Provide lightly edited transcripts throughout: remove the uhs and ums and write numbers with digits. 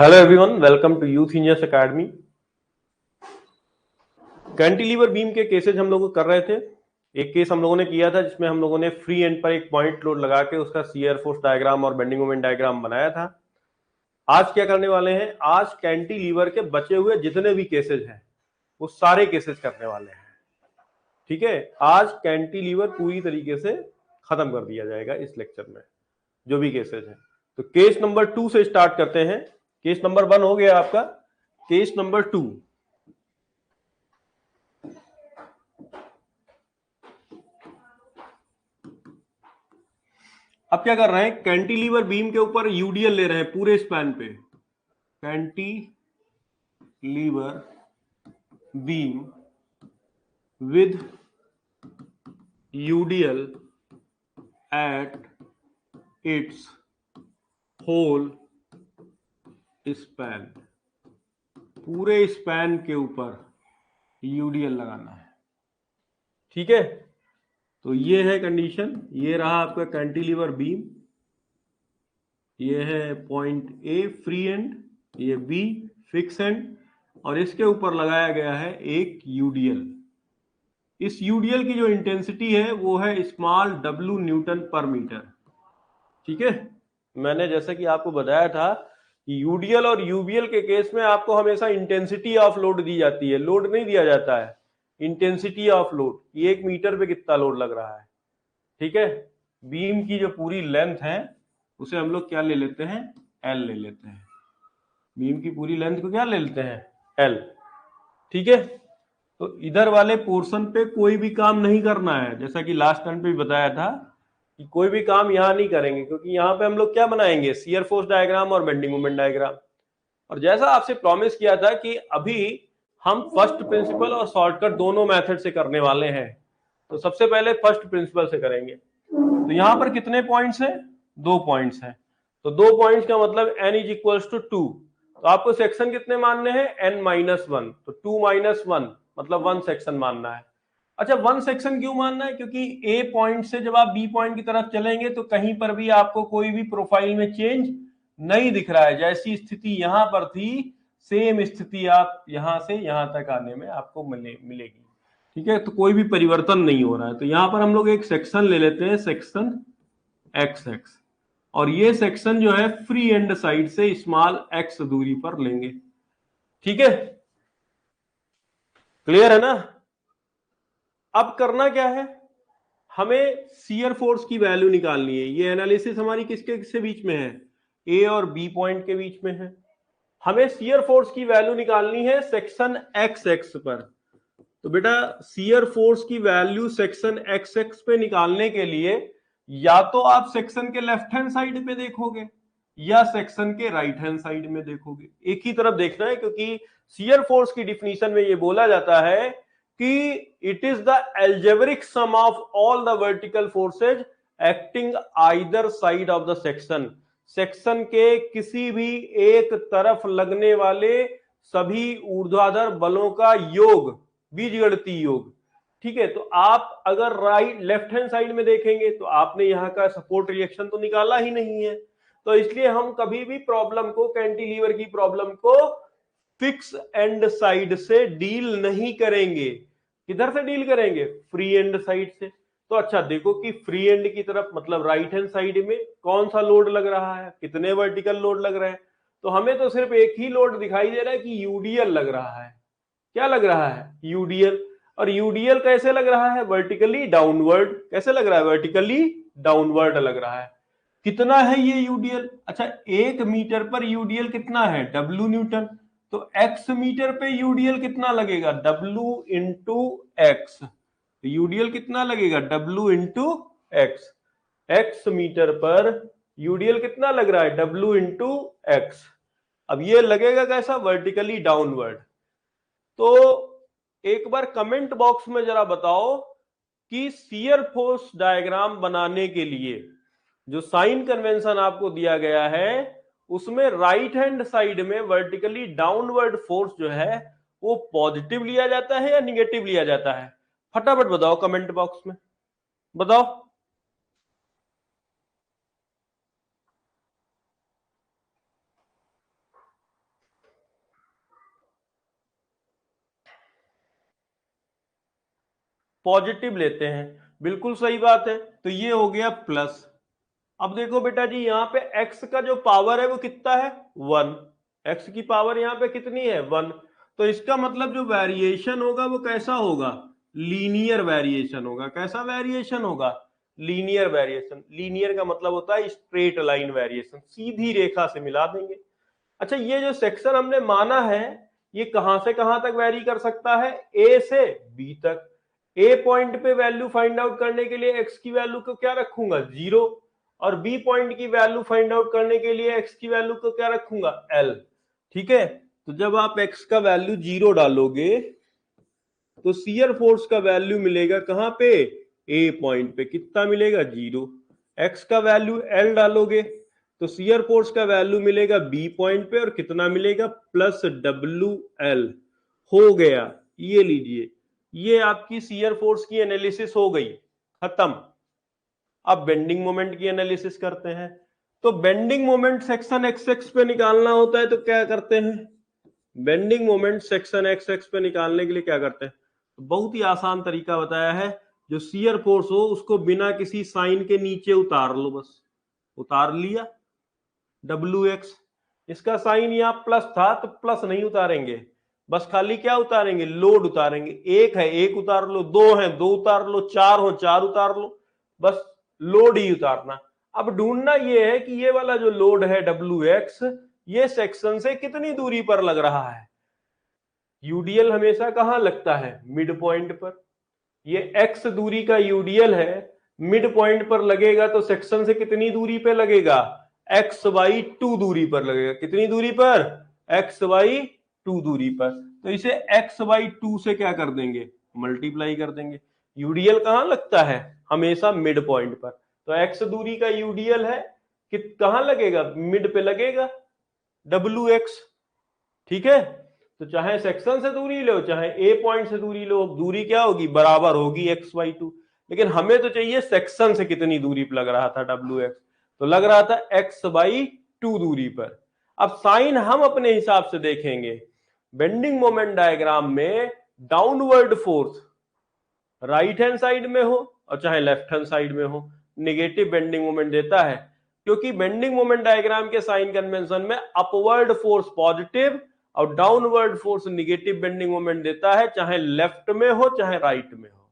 Hello everyone, welcome to Youth Engineers Academy. Cantilever beam के cases हम लोग कर रहे थे। एक केस हम लोगों ने किया था जिसमें हम लोगों ने फ्री एंड पर एक पॉइंट लोड लगा के उसका शियर फोर्स डायग्राम और बेंडिंग मोमेंट डायग्राम बनाया था। आज क्या करने वाले हैं, आज कैंटिलीवर के बचे हुए जितने भी केसेज हैं वो सारे केसेज करने वाले हैं। ठीक है, आज कैंटिलीवर पूरी तरीके से खत्म कर दिया जाएगा इस लेक्चर में, जो भी केसेज हैं। तो केस नंबर 2 से स्टार्ट करते हैं। केस नंबर 1 हो गया आपका, केस नंबर 2। अब क्या कर रहे हैं, कैंटिलीवर बीम के ऊपर यूडीएल ले रहे हैं पूरे स्पैन पे। Cantilever beam with UDL at its whole span, पूरे स्पैन के ऊपर यूडीएल लगाना है। ठीक है, तो ये है कंडीशन। ये रहा आपका कैंटिलीवर बीम, ये है पॉइंट ए फ्री एंड, ये बी फिक्स एंड, और इसके ऊपर लगाया गया है एक यूडीएल। इस यूडीएल की जो इंटेंसिटी है वो है स्मॉल डब्ल्यू न्यूटन पर मीटर। ठीक है, मैंने जैसा कि आपको बताया था कि यूडीएल और यूबीएल के केस में आपको हमेशा इंटेंसिटी ऑफ लोड दी जाती है, लोड नहीं दिया जाता है, इंटेंसिटी ऑफ लोड, ये 1 मीटर पे कितना लोड लग रहा है। ठीक है, बीम की जो पूरी लेंथ है उसे हम लोग क्या ले लेते हैं, एल ले लेते हैं। बीम की पूरी लेंथ को क्या ले लेते हैं, एल। ठीक है, तो इधर वाले पोर्शन पे कोई भी काम नहीं करना है, जैसा कि लास्ट टाइम पे भी बताया था कि कोई भी काम यहां नहीं करेंगे, क्योंकि यहां पे हम लोग क्या बनाएंगे, शियर फोर्स डायग्राम और बेंडिंग मोमेंट डायग्राम। और जैसा आपसे प्रॉमिस किया था कि अभी हम फर्स्ट प्रिंसिपल और शॉर्टकट दोनों मेथड से करने वाले हैं, तो सबसे पहले फर्स्ट प्रिंसिपल से करेंगे। तो यहां पर कितने पॉइंट्स हैं, 2 पॉइंट्स हैं। तो 2 पॉइंट्स का मतलब n इज इक्वल्स टू 2। तो आपको सेक्शन कितने मानने हैं, n-1, तो 2-1 मतलब 1 सेक्शन मानना है। अच्छा, 1 सेक्शन क्यों मानना है, क्योंकि ए पॉइंट से जब आप बी पॉइंट की तरफ चलेंगे तो कहीं पर भी आपको कोई भी प्रोफाइल में चेंज नहीं दिख रहा है। जैसी स्थिति यहां पर थी सेम स्थिति आप यहां से यहां तक आने में आपको मिलेगी। ठीक है, तो कोई भी परिवर्तन नहीं हो रहा है। तो यहां पर हम लोग एक सेक्शन ले लेते हैं, सेक्शन एक्स एक्स, और ये सेक्शन जो है फ्री एंड साइड से स्मॉल एक्स दूरी पर लेंगे। ठीक है, क्लियर है ना। अब करना क्या है, हमें शियर फोर्स की वैल्यू निकालनी है। ये एनालिसिस हमारी किसके किसके बीच में है, ए और बी पॉइंट के बीच में है। हमें शियर फोर्स की वैल्यू निकालनी है सेक्शन एक्स एक्स पर। तो बेटा शियर फोर्स की वैल्यू सेक्शन एक्स एक्स पे निकालने के लिए या तो आप सेक्शन के लेफ्ट हैंड साइड पे देखोगे या सेक्शन के राइट हैंड साइड में देखोगे। एक ही तरफ देखना है, क्योंकि शियर फोर्स की डिफिनीशन में ये बोला जाता है कि it is the algebraic sum of all the vertical forces acting either side of the section. Section के किसी भी एक तरफ लगने वाले सभी ऊर्ध्वाधर बलों का योग, बीजगणितीय योग। ठीक है, तो आप अगर राइट लेफ्ट हैंड साइड में देखेंगे तो आपने यहाँ का सपोर्ट रिएक्शन तो निकाला ही नहीं है। तो इसलिए हम कभी भी प्रॉब्लम को, कैंटिलीवर की प्रॉब्लम को फिक्स एंड साइड से डील नहीं करेंगे। किधर से डील करेंगे, फ्री एंड साइड से। तो अच्छा देखो कि फ्री एंड की तरफ मतलब राइट हैंड साइड में कौन सा लोड लग रहा है, कितने वर्टिकल लोड लग रहे हैं। तो हमें तो सिर्फ एक ही लोड दिखाई दे रहा है कि यूडीएल लग रहा है। क्या लग रहा है, यूडीएल। और यूडीएल कैसे लग रहा है, वर्टिकली डाउनवर्ड। कैसे लग रहा है, वर्टिकली डाउनवर्ड लग रहा है। कितना है ये यूडीएल, अच्छा 1 मीटर पर यूडीएल कितना है, डब्ल्यू न्यूटन। तो एक्स मीटर पे यूडीएल कितना लगेगा, डब्ल्यू इंटू एक्स। तो यूडीएल कितना लगेगा, W into X. X meter पर यूडीएल कितना लग रहा है, डब्ल्यू इंटू एक्स। अब ये लगेगा कैसा, वर्टिकली डाउनवर्ड। तो एक बार कमेंट बॉक्स में जरा बताओ कि शियर फोर्स डायग्राम बनाने के लिए जो साइन कन्वेंशन आपको दिया गया है उसमें राइट हैंड साइड में वर्टिकली डाउनवर्ड फोर्स जो है वो पॉजिटिव लिया जाता है या निगेटिव लिया जाता है। फटाफट बताओ कमेंट बॉक्स में, बताओ। पॉजिटिव लेते हैं, बिल्कुल सही बात है। तो ये हो गया प्लस। अब देखो बेटा जी, यहाँ पे x का जो पावर है वो कितना है 1, x की पावर यहाँ पे कितनी है 1। तो इसका मतलब जो वेरिएशन होगा वो कैसा होगा, लीनियर वेरिएशन होगा। कैसा वेरिएशन होगा, लीनियर वेरिएशन। लीनियर का मतलब होता है स्ट्रेट लाइन वेरिएशन, सीधी रेखा से मिला देंगे। अच्छा, ये जो सेक्शन हमने माना है ये कहां से कहां तक वेरी कर सकता है, ए से बी तक। ए पॉइंट पे वैल्यू फाइंड आउट करने के लिए एक्स की वैल्यू को क्या रखूंगा 0, और बी पॉइंट की वैल्यू फाइंड आउट करने के लिए एक्स की वैल्यू को क्या रखूंगा एल। ठीक है, तो जब आप एक्स का वैल्यू 0 डालोगे तो शियर फोर्स का वैल्यू मिलेगा कहां पे, ए पॉइंट पे। कितना मिलेगा 0। एक्स का वैल्यू एल डालोगे तो शियर फोर्स का वैल्यू मिलेगा बी पॉइंट पे, और कितना मिलेगा प्लस डब्ल्यू एल। हो गया, ये लीजिए, ये आपकी शियर फोर्स की एनालिसिस हो गई, खत्म। अब बेंडिंग मोमेंट की एनालिसिस करते हैं। तो bending moment section x x पे निकालना होता है तो क्या करते हैं, bending moment section x x पे निकालने के लिए क्या करते हैं, तो बहुत ही आसान तरीका बताया है। जो शियर फोर्स हो उसको बिना किसी साइन के नीचे उतार लो, बस उतार लिया डब्ल्यू एक्स। इसका साइन यहां प्लस था तो प्लस नहीं उतारेंगे, बस खाली क्या उतारेंगे, लोड उतारेंगे। एक है एक उतार लो, दो है दो उतार लो, चार हो चार उतार लो, बस लोड ही उतारना। अब ढूंढना ये है कि ये वाला जो लोड है डब्ल्यू एक्स, ये सेक्शन से कितनी दूरी पर लग रहा है। यूडीएल हमेशा कहां लगता है, मिड पॉइंट पर। ये एक्स दूरी का यूडीएल है, मिड पॉइंट पर लगेगा तो सेक्शन से कितनी दूरी पे लगेगा, x/2 दूरी पर लगेगा। कितनी दूरी पर, x/2 दूरी पर। तो इसे x/2 से क्या कर देंगे, मल्टीप्लाई कर देंगे। यूडीएल कहां लगता है, हमेशा मिड पॉइंट पर। तो x दूरी का यूडीएल है कि कहां लगेगा, मिड पे लगेगा, WX। ठीक है, तो चाहे सेक्शन से दूरी लो चाहे ए पॉइंट से दूरी लो, दूरी क्या होगी, बराबर होगी x/2। लेकिन हमें तो चाहिए सेक्शन से कितनी दूरी पर लग रहा था WX, तो लग रहा था x/2 दूरी पर। अब साइन हम अपने हिसाब से देखेंगे। बेंडिंग मोमेंट डायग्राम में downward force right hand side में हो और चाहे लेफ्ट हैंड साइड में हो, निगेटिव बेंडिंग मोमेंट देता है। क्योंकि बेंडिंग मोमेंट डायग्राम के साइन कन्वेंशन में अपवर्ड फोर्स पॉजिटिव और downward force negative bending moment देता है, चाहे लेफ्ट में हो चाहे राइट में हो।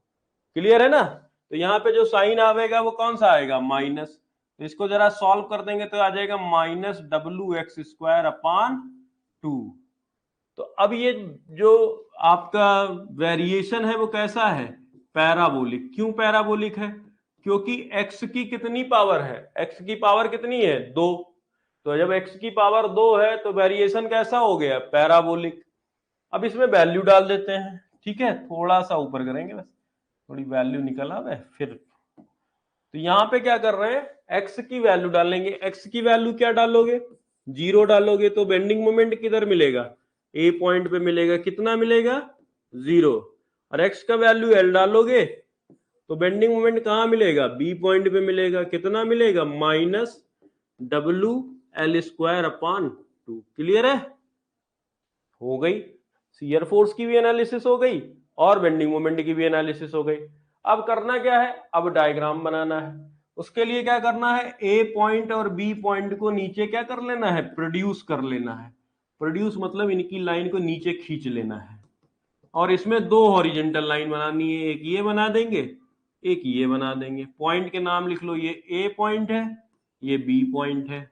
क्लियर है ना। तो यहाँ पे जो साइन आएगा वो कौन सा आएगा, माइनस। तो इसको जरा सॉल्व कर देंगे तो आ जाएगा -WX² / 2। तो अब ये जो आपका वेरिएशन है वो कैसा है, पैराबोलिक। क्यों पैराबोलिक है, क्योंकि x की कितनी पावर है, x की पावर कितनी है 2। तो जब x की पावर 2 है तो वेरिएशन कैसा हो गया, पैराबोलिक। अब इसमें वैल्यू डाल देते हैं। ठीक है, थोड़ा सा ऊपर करेंगे बस, थोड़ी वैल्यू निकल आवे फिर। तो यहां पे क्या कर रहे हैं, x की वैल्यू डालेंगे। x की वैल्यू क्या डालोगे, 0 डालोगे तो बेंडिंग मोमेंट किधर मिलेगा, ए पॉइंट पे मिलेगा। कितना मिलेगा 0। और x का वैल्यू l डालोगे तो बेंडिंग मोमेंट कहां मिलेगा, बी पॉइंट पे मिलेगा। कितना मिलेगा, -WL² / 2। क्लियर है, हो गई। शियर फोर्स की भी एनालिसिस हो गई और बेंडिंग मोमेंट की भी एनालिसिस हो गई। अब करना क्या है, अब डायग्राम बनाना है। उसके लिए क्या करना है, ए पॉइंट और बी पॉइंट को नीचे क्या कर लेना है, प्रोड्यूस कर लेना है। प्रोड्यूस मतलब इनकी लाइन को नीचे खींच लेना है। और इसमें दो हॉरिजेंटल लाइन बनानी है, एक ये बना देंगे एक ये बना देंगे। पॉइंट के नाम लिख लो, ये ए पॉइंट है ये बी पॉइंट है,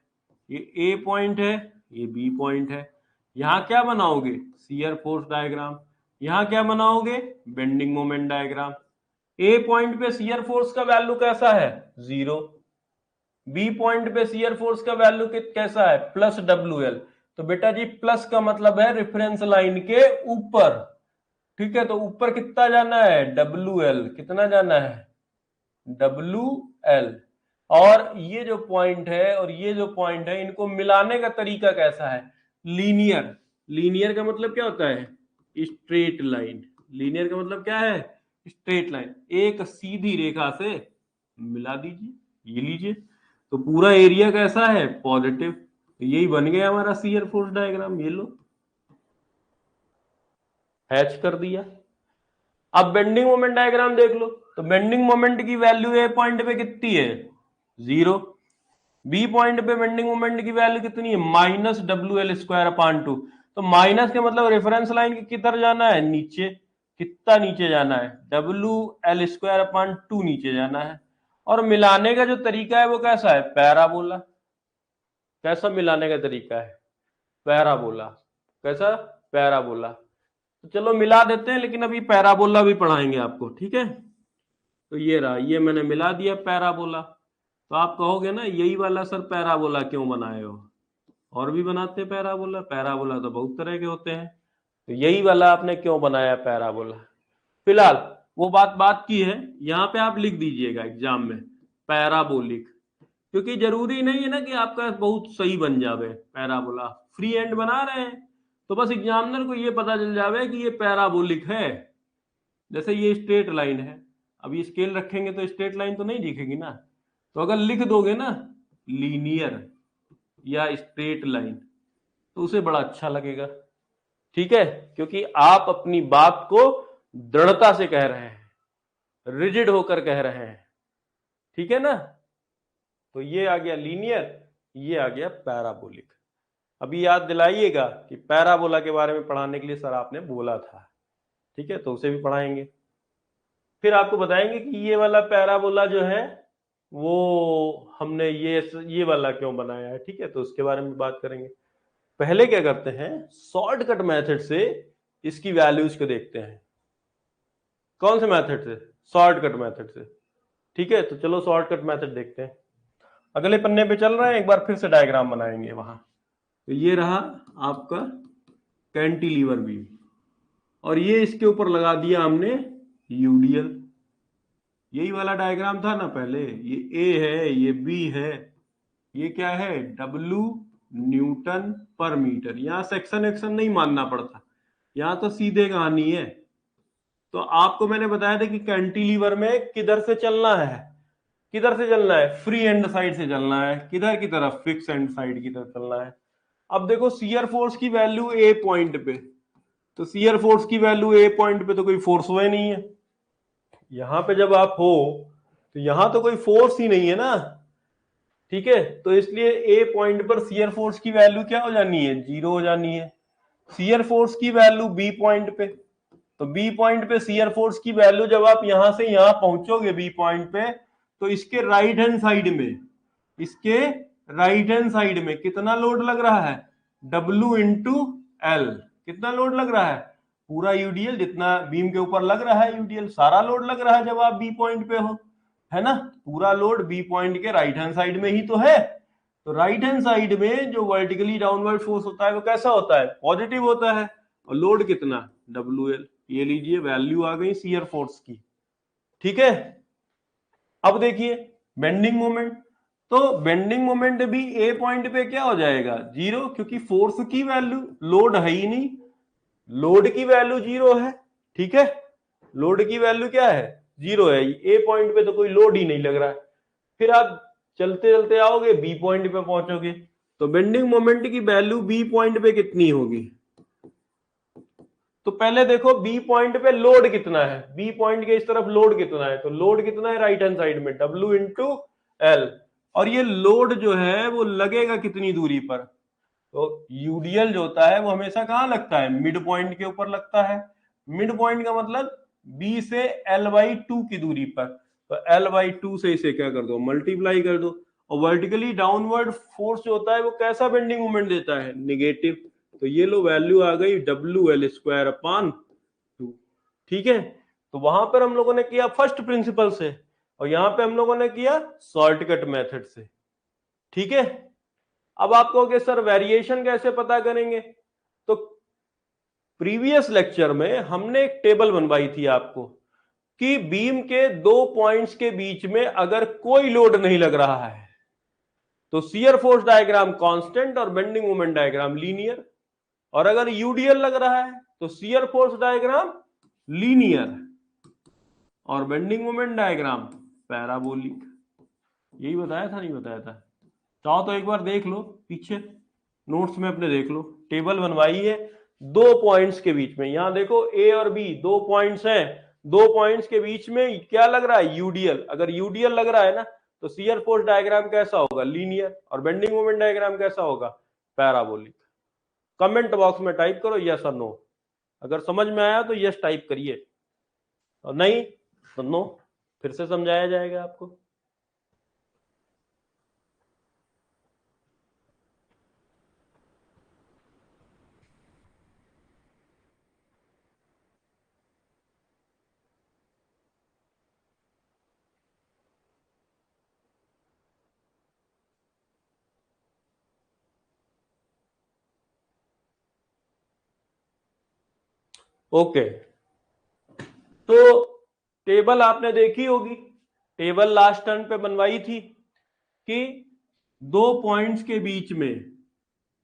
ये ए पॉइंट है ये बी पॉइंट है। यहां क्या बनाओगे, शियर फोर्स डायग्राम। यहां क्या बनाओगे, bending moment diagram. A point पे शियर फोर्स का वैल्यू कैसा है 0, बी पॉइंट पे शियर फोर्स का वैल्यू कैसा है +WL। तो बेटा जी प्लस का मतलब है रेफरेंस लाइन के ऊपर। ठीक है, तो ऊपर कितना जाना है, WL। कितना जाना है, WL। और ये जो पॉइंट है और ये जो पॉइंट है, इनको मिलाने का तरीका कैसा है, लीनियर। लीनियर का मतलब क्या होता है, स्ट्रेट लाइन। लीनियर का मतलब क्या है, स्ट्रेट लाइन। एक सीधी रेखा से मिला दीजिए, ये लीजिए। तो पूरा एरिया कैसा है, पॉजिटिव। तो यही बन गया हमारा शियर फोर्स डायग्राम। ये लो, हैच कर दिया। अब बेंडिंग मोमेंट डायग्राम देख लो, तो बेंडिंग मोमेंट की वैल्यू ए पॉइंट पे कितनी है, 0। बी पॉइंट पे बेंडिंग मोमेंट की वैल्यू कितनी है, minus W L square upon 2। तो माइनस के मतलब रेफरेंस लाइन के किधर जाना है, नीचे। कितना नीचे जाना है, डब्ल्यू एल स्क्वायर अपॉन 2 नीचे जाना है। और मिलाने का जो तरीका है वो कैसा है, पैराबोला। कैसा मिलाने का तरीका है, पैराबोला। कैसा, पैराबोला। तो चलो मिला देते हैं, लेकिन अभी पैराबोला भी पढ़ाएंगे आपको, ठीक है। तो ये रहा, ये मैंने मिला दिया पैराबोला। तो आप कहोगे ना यही वाला सर पैराबोला क्यों बनाए हो, और भी बनाते हैं पैराबोला, पैराबोला तो बहुत तरह के होते हैं, तो यही वाला आपने क्यों बनाया पैराबोला। फिलहाल वो बात बात की है, यहाँ पे आप लिख दीजिएगा एग्जाम में पैराबोलिक, क्योंकि जरूरी नहीं है ना कि आपका बहुत सही बन जावे पैराबोला। फ्री एंड बना रहे हैं तो बस एग्जामिनर को ये पता चल जावे कि ये पैराबोलिक है। जैसे ये स्ट्रेट लाइन है, अब ये स्केल रखेंगे तो स्ट्रेट लाइन तो नहीं दिखेगी ना, तो अगर लिख दोगे ना लीनियर या स्ट्रेट लाइन तो उसे बड़ा अच्छा लगेगा, ठीक है, क्योंकि आप अपनी बात को दृढ़ता से कह रहे हैं, रिजिड होकर कह रहे हैं, ठीक है ना। तो ये आ गया लीनियर, ये आ गया पैराबोलिक। अभी याद दिलाइएगा कि पैराबोला के बारे में पढ़ाने के लिए सर आपने बोला था, ठीक है, तो उसे भी पढ़ाएंगे। फिर आपको बताएंगे कि ये वाला पैराबोला जो है वो हमने ये वाला क्यों बनाया है, ठीक है, तो उसके बारे में बात करेंगे। पहले क्या करते हैं, शॉर्टकट मेथड से इसकी वैल्यूज को देखते हैं। कौन से मेथड से, शॉर्टकट मेथड से, ठीक है। तो चलो शॉर्टकट मेथड देखते हैं। अगले पन्ने पे चल रहे हैं, एक बार फिर से डायग्राम बनाएंगे वहां। तो ये रहा आपका कैंटिलीवर बीम, और ये इसके ऊपर लगा दिया हमने यूडीएल। यही वाला डायग्राम था ना पहले, ये ए है, ये बी है, ये क्या है, डब्ल्यू न्यूटन पर मीटर। यहां सेक्शन एक्शन नहीं मानना पड़ता, यहां तो सीधे कहानी है। तो आपको मैंने बताया था कि कैंटिलीवर में किधर से चलना है, किधर से चलना है, फ्री एंड साइड से चलना है, किधर की तरफ, फिक्स एंड साइड की तरफ चलना है। अब देखो शियर फोर्स की वैल्यू ए पॉइंट पे, तो शियर फोर्स की वैल्यू ए पॉइंट पे तो कोई फोर्स हुआ नहीं है। यहां पे जब आप हो तो यहां तो कोई फोर्स ही नहीं है ना, ठीक है, तो इसलिए ए पॉइंट पर शियर फोर्स की वैल्यू क्या हो जानी है, 0 हो जानी है। शियर फोर्स की वैल्यू बी पॉइंट पे, तो बी पॉइंट पे शियर फोर्स की वैल्यू जब आप यहां से यहां पहुंचोगे बी पॉइंट पे, तो इसके राइट हैंड साइड में, इसके राइट हैंड साइड में कितना लोड लग रहा है, W इंटू एल। कितना लोड लग रहा है, पूरा यूडीएल जितना बीम के ऊपर लग रहा है, यूडीएल सारा लोड लग रहा है जब आप बी पॉइंट पे हो, है ना। पूरा लोड बी पॉइंट के राइट हैंड साइड में ही तो है। तो राइट हैंड साइड में जो वर्टिकली डाउनवर्ड फोर्स होता है वो कैसा होता है, पॉजिटिव होता है। और लोड कितना, WL। ये लीजिए वैल्यू आ गई शियर फोर्स की, ठीक है। अब देखिए बेंडिंग मोमेंट, तो बेंडिंग मोमेंट भी ए पॉइंट पे क्या हो जाएगा, 0, क्योंकि फोर्स की वैल्यू, लोड है ही नहीं, लोड की वैल्यू 0 है, ठीक है। लोड की वैल्यू क्या है, 0 है, ए पॉइंट पे तो कोई लोड ही नहीं लग रहा है। फिर आप चलते चलते आओगे बी पॉइंट पे पहुंचोगे, तो बेंडिंग मोमेंट की वैल्यू बी पॉइंट पे कितनी होगी। तो पहले देखो बी पॉइंट पे लोड कितना है, बी पॉइंट के इस तरफ लोड कितना है, तो लोड कितना है राइट हैंड साइड में, W इंटू एल। और ये लोड जो है वो लगेगा कितनी दूरी पर, तो यूडीएल जो होता है वो हमेशा कहां लगता है, मिड पॉइंट के ऊपर लगता है। मिड पॉइंट का मतलब बी से L/2 की दूरी पर, तो L/2 से इसे क्या कर दो, मल्टीप्लाई कर दो। और वर्टिकली डाउनवर्ड फोर्स जो होता है वो कैसा बेंडिंग मोमेंट देता है, निगेटिव। तो ये लो वैल्यू आ गई WL स्क्वायर अपॉन 2, ठीक है। तो वहां पर हम लोगों ने किया फर्स्ट प्रिंसिपल से, और यहां पे हम लोगों ने किया शॉर्टकट मेथड से, ठीक है। अब आप कहोगे सर वेरिएशन कैसे पता करेंगे, तो प्रीवियस लेक्चर में हमने एक टेबल बनवाई थी आपको कि बीम के दो पॉइंट्स के बीच में अगर कोई लोड नहीं लग रहा है तो शियर फोर्स डायग्राम कांस्टेंट और बेंडिंग मोमेंट डायग्राम लीनियर, और अगर यूडीएल लग रहा है तो शियर फोर्स डायग्राम लीनियर और बेंडिंग मोमेंट डायग्राम पैराबोलिक। यही बताया था, नहीं बताया था, चाहो तो एक बार देख लो पीछे नोट्स में अपने, देख लो टेबल बनवाई है दो पॉइंट्स के बीच में। यहां देखो ए और बी दो पॉइंट्स हैं, दो पॉइंट्स के बीच में क्या लग रहा है, यूडीएल। अगर यूडीएल लग रहा है ना तो शियर फोर्स डायग्राम कैसा होगा, लीनियर, और बेंडिंग मोमेंट डायग्राम कैसा होगा, पैराबोलिक। कमेंट बॉक्स में टाइप करो यस और नो। अगर समझ में आया तो यस टाइप करिए, और नहीं तो नो, फिर से समझाया जाएगा आपको। ओके, तो टेबल आपने देखी होगी, टेबल लास्ट टर्न पे बनवाई थी कि दो पॉइंट्स के बीच में,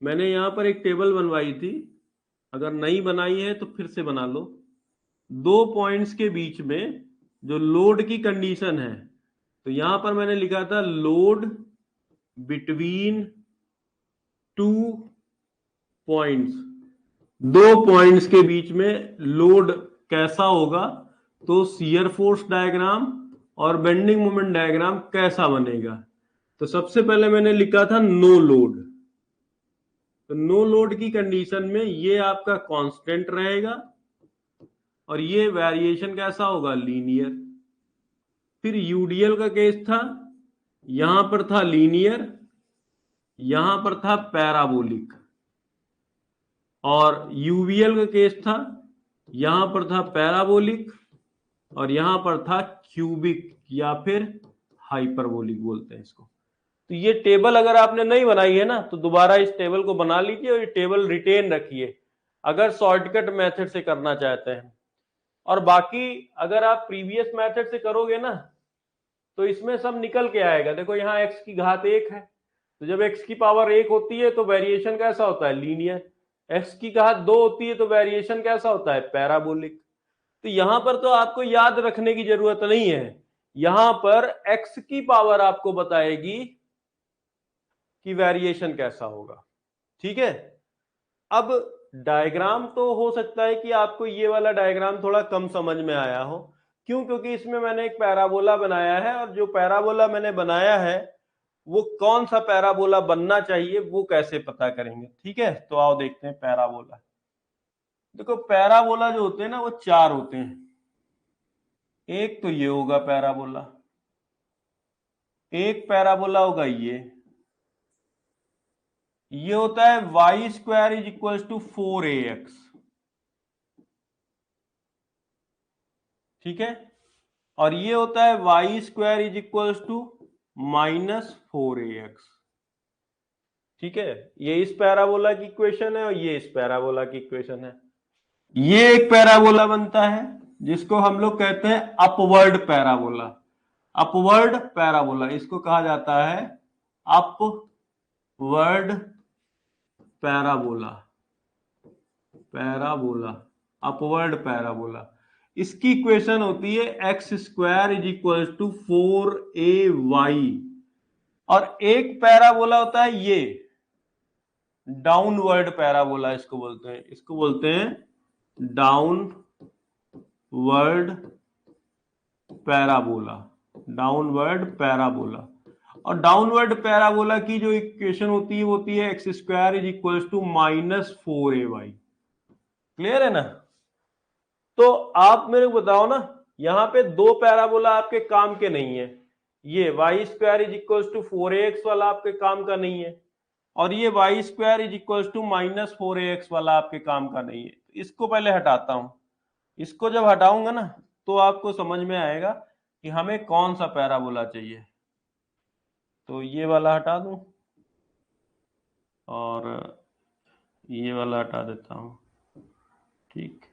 मैंने यहां पर एक टेबल बनवाई थी, अगर नहीं बनाई है तो फिर से बना लो। दो पॉइंट्स के बीच में जो लोड की कंडीशन है, तो यहां पर मैंने लिखा था लोड बिटवीन टू पॉइंट्स। दो पॉइंट्स के बीच में लोड कैसा होगा, तो शियर फोर्स डायग्राम और बेंडिंग मोमेंट डायग्राम कैसा बनेगा। तो सबसे पहले मैंने लिखा था नो लोड। तो नो लोड की कंडीशन में ये आपका कांस्टेंट रहेगा और ये वेरिएशन कैसा होगा, लीनियर। फिर यूडीएल का केस था, यहां पर था लीनियर, यहां पर था पैराबोलिक। और यूवीएल का केस था, यहां पर था पैराबोलिक और यहां पर था क्यूबिक या फिर हाइपरबोलिक बोलते हैं इसको। तो ये टेबल अगर आपने नहीं बनाई है ना तो दोबारा इस टेबल को बना लीजिए और ये टेबल रिटेन रखिए अगर शॉर्टकट मेथड से करना चाहते हैं। और बाकी अगर आप प्रीवियस मेथड से करोगे ना तो इसमें सब निकल के आएगा। देखो यहाँ x की घात 1 है, तो जब x की पावर 1 होती है तो वेरिएशन कैसा होता है, लीनियर। x की घात 2 होती है तो वेरिएशन कैसा होता है, पैराबोलिक। तो यहां पर तो आपको याद रखने की जरूरत नहीं है, यहां पर x की पावर आपको बताएगी कि वेरिएशन कैसा होगा। ठीक है। अब डायग्राम तो हो सकता है कि आपको ये वाला डायग्राम थोड़ा कम समझ में आया हो, क्यों, क्योंकि इसमें मैंने एक पैराबोला बनाया है और जो पैराबोला मैंने बनाया है वो कौन सा पैराबोला बनना चाहिए वो कैसे पता करेंगे। ठीक है, तो आओ देखते हैं पैराबोला। देखो पैराबोला जो होते हैं ना वो चार होते हैं। एक तो ये होगा पैराबोला, एक पैराबोला होगा ये होता है Y square is equal to 4ax। ठीक है, और ये होता है Y square is equal to -4ax। ठीक है, ये इस पैराबोला की इक्वेशन है और ये इस पैराबोला की इक्वेशन है। ये एक पैराबोला बनता है जिसको हम लोग कहते हैं अपवर्ड पैराबोला। अपवर्ड पैराबोला इसको कहा जाता है upward parabola. Parabola, upward parabola. इसकी इक्वेशन होती है X square is equal to 4ay। और एक पैराबोला होता है ये डाउनवर्ड पैराबोला, इसको बोलते हैं, इसको बोलते हैं डाउनवर्ड पैराबोला। Downward parabola. और डाउनवर्ड पैराबोला की जो इक्वेशन होती है वो होती है X square is equal to -4ay। Clear है ना। तो आप मेरे को बताओ ना, यहां पे दो पैराबोला आपके काम के नहीं है, ये Y square is equal to 4ax वाला आपके काम का नहीं है और ये Y square is equal to -4ax वाला आपके काम का नहीं है। इसको पहले हटाता हूं, इसको जब हटाऊंगा ना तो आपको समझ में आएगा कि हमें कौन सा पैराबोला चाहिए। तो ये वाला हटा दूं और ये वाला हटा देता हूं। ठीक,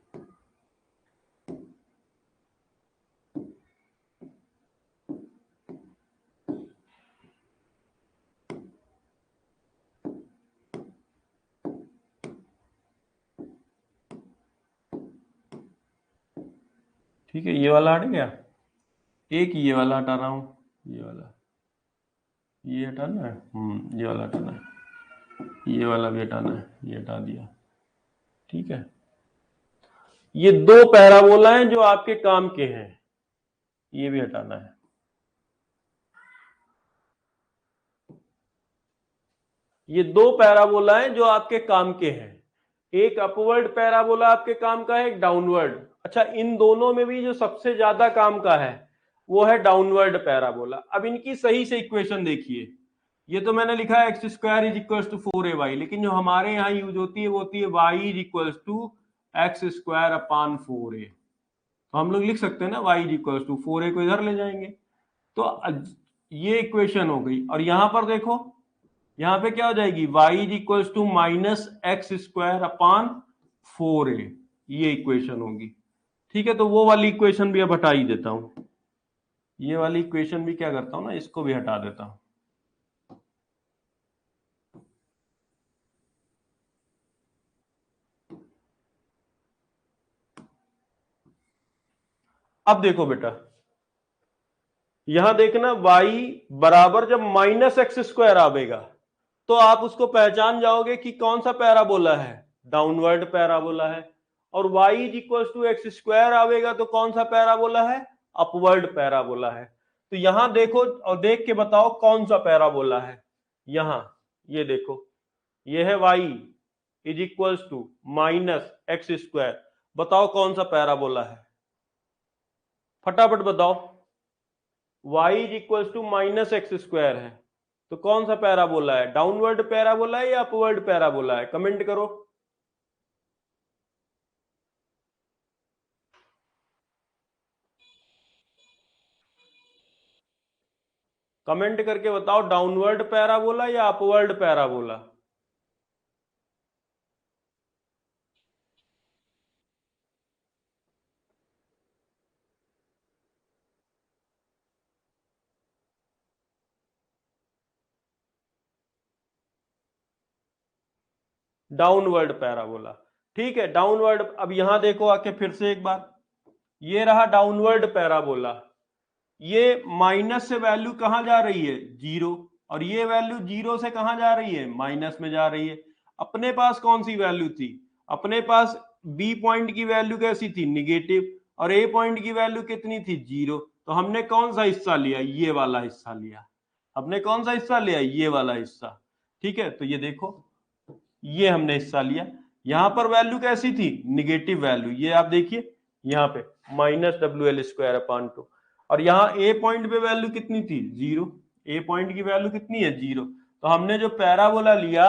ठीक है, ये वाला हट गया। एक ये वाला हटा रहा हूं, ये वाला, ये हटाना है, ये वाला हटाना है, ये वाला भी हटाना है, ये हटा दिया। ठीक है, ये दो पैराबोला हैं जो आपके काम के हैं, ये भी हटाना है। ये दो पैराबोला हैं जो आपके काम के हैं, एक अपवर्ड पैराबोला आपके काम का है, एक डाउनवर्ड। अच्छा, इन दोनों में भी जो सबसे ज्यादा काम का है वो है डाउनवर्ड पैराबोला। अब इनकी सही से इक्वेशन देखिए, ये तो मैंने लिखा है X square is equal to 4ay, लेकिन जो हमारे यहाँ यूज होती है वो होती है y is equal to X square upon 4a। तो हम लोग लिख सकते हैं ना y is equal to 4a को इधर ले जाएंगे, तो ये इक्वेशन हो गई। और यहां पर देखो, यहां पे क्या हो जाएगी, y is equal to minus X square upon 4a, ये इक्वेशन होगी। ठीक है, तो वो वाली इक्वेशन भी अब हटा ही देता हूं, ये वाली इक्वेशन भी क्या करता हूं ना, इसको भी हटा देता हूं। अब देखो बेटा, यहां देखना y बराबर जब माइनस एक्स स्क्वायर आवेगा तो आप उसको पहचान जाओगे कि कौन सा पैराबोला है, डाउनवर्ड पैराबोला है। और y is equal to X square आवेगा तो कौन सा पैराबोला है, अपवर्ड पैराबोला है। तो यहां देखो और देख के बताओ कौन सा पैराबोला है। यहां ये देखो, ये है y is equal to minus X square, बताओ कौन सा पैराबोला है, फटाफट बताओ। y is equal to minus X square है तो कौन सा पैराबोला है, डाउनवर्ड पैराबोला है या अपवर्ड पैराबोला है, कमेंट करो। कमेंट करके बताओ, डाउनवर्ड पैराबोला या अपवर्ड पैराबोला। डाउनवर्ड पैराबोला, ठीक है, डाउनवर्ड। अब यहां देखो आके फिर से एक बार, ये रहा डाउनवर्ड पैराबोला, ये माइनस से वैल्यू कहां जा रही है, जीरो, और ये वैल्यू जीरो से कहां जा रही है, माइनस में जा रही है। अपने पास कौन सी वैल्यू थी, अपने पास बी पॉइंट की वैल्यू कैसी थी, निगेटिव, और ए पॉइंट की वैल्यू कितनी थी, जीरो। तो हमने कौन सा हिस्सा लिया, ये वाला हिस्सा लिया। हमने कौन सा हिस्सा लिया, ये वाला हिस्सा। ठीक है, तो ये देखो, ये हमने हिस्सा लिया। यहां पर वैल्यू कैसी थी, निगेटिव वैल्यू, ये आप देखिए यहाँ पे माइनस WL² अपॉन 2। और यहाँ ए पॉइंट पे वैल्यू कितनी थी, जीरो, ए पॉइंट की वैल्यू कितनी है, जीरो। तो हमने जो पैराबोला लिया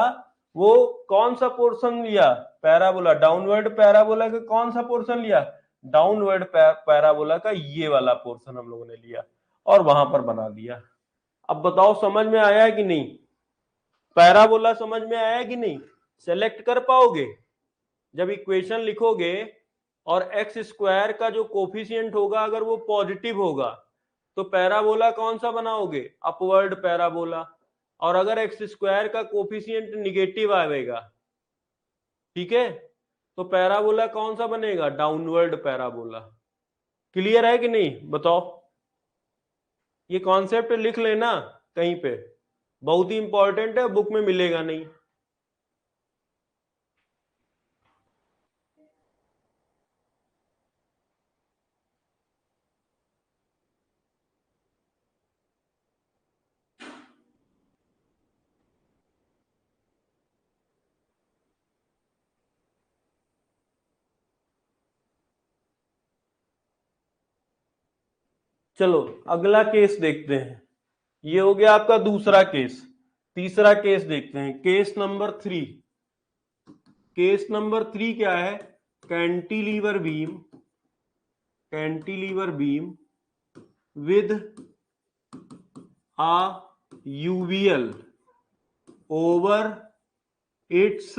वो कौन सा पोर्शन लिया, पैराबोला, डाउनवर्ड पैराबोला का कौन सा पोर्शन लिया, डाउनवर्ड पैराबोला का ये वाला पोर्शन हम लोगों ने लिया और वहां पर बना दिया। अब बताओ समझ में आया है कि नहीं, पैराबोला समझ में आया है कि नहीं, सेलेक्ट कर पाओगे जब इक्वेशन लिखोगे और एक्स स्क्वायर का जो कोफिशिएंट होगा अगर वो पॉजिटिव होगा तो पैराबोला कौन सा बनाओगे, अपवर्ड पैराबोला। और अगर एक्स स्क्वायर का कोफिशिएंट निगेटिव आएगा, ठीक है, तो पैराबोला कौन सा बनेगा, डाउनवर्ड पैराबोला। क्लियर है कि नहीं बताओ, ये कॉन्सेप्ट लिख लेना कहीं पे, बहुत ही इंपॉर्टेंट है, बुक में मिलेगा नहीं। चलो अगला केस देखते हैं, ये हो गया आपका दूसरा केस। तीसरा केस देखते हैं, केस नंबर 3। केस नंबर 3 क्या है, cantilever beam, cantilever beam with a UVL over its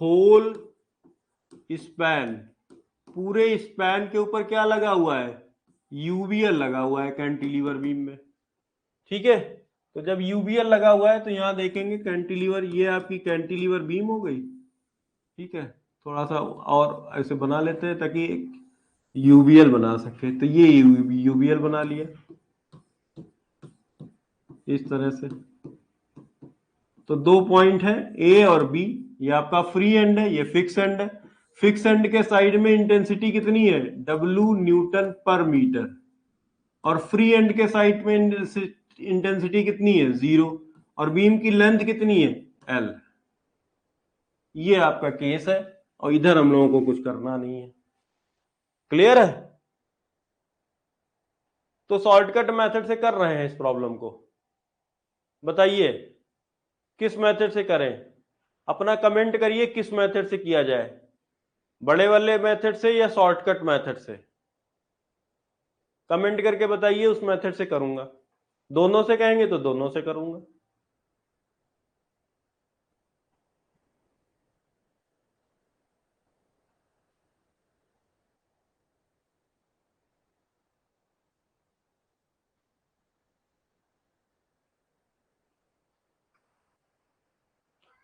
whole span, पूरे स्पैन के ऊपर क्या लगा हुआ है, यूवीएल लगा हुआ है कैंटिलीवर बीम में। ठीक है, तो जब यूवीएल लगा हुआ है तो यहां देखेंगे कैंटिलीवर, ये आपकी कैंटिलीवर बीम हो गई। ठीक है, थोड़ा सा और ऐसे बना लेते हैं ताकि यूवीएल बना सके, तो ये यूवीएल बना लिया इस तरह से। तो दो पॉइंट है ए और बी, ये आपका फ्री एंड है, ये फिक्स एंड है। फिक्स एंड के साइड में इंटेंसिटी कितनी है, W न्यूटन पर मीटर, और फ्री एंड के साइड में इंटेंसिटी कितनी है, 0, और बीम की लेंथ कितनी है, L। ये आपका केस है, और इधर हम लोगों को कुछ करना नहीं है। क्लियर है? तो शॉर्टकट मेथड से कर रहे हैं इस प्रॉब्लम को, बताइए किस मेथड से करें, अपना कमेंट करिए किस मेथड से किया जाए, बड़े वाले मेथड से या शॉर्टकट मेथड से, कमेंट करके बताइए। उस मेथड से करूंगा, दोनों से कहेंगे तो दोनों से करूंगा।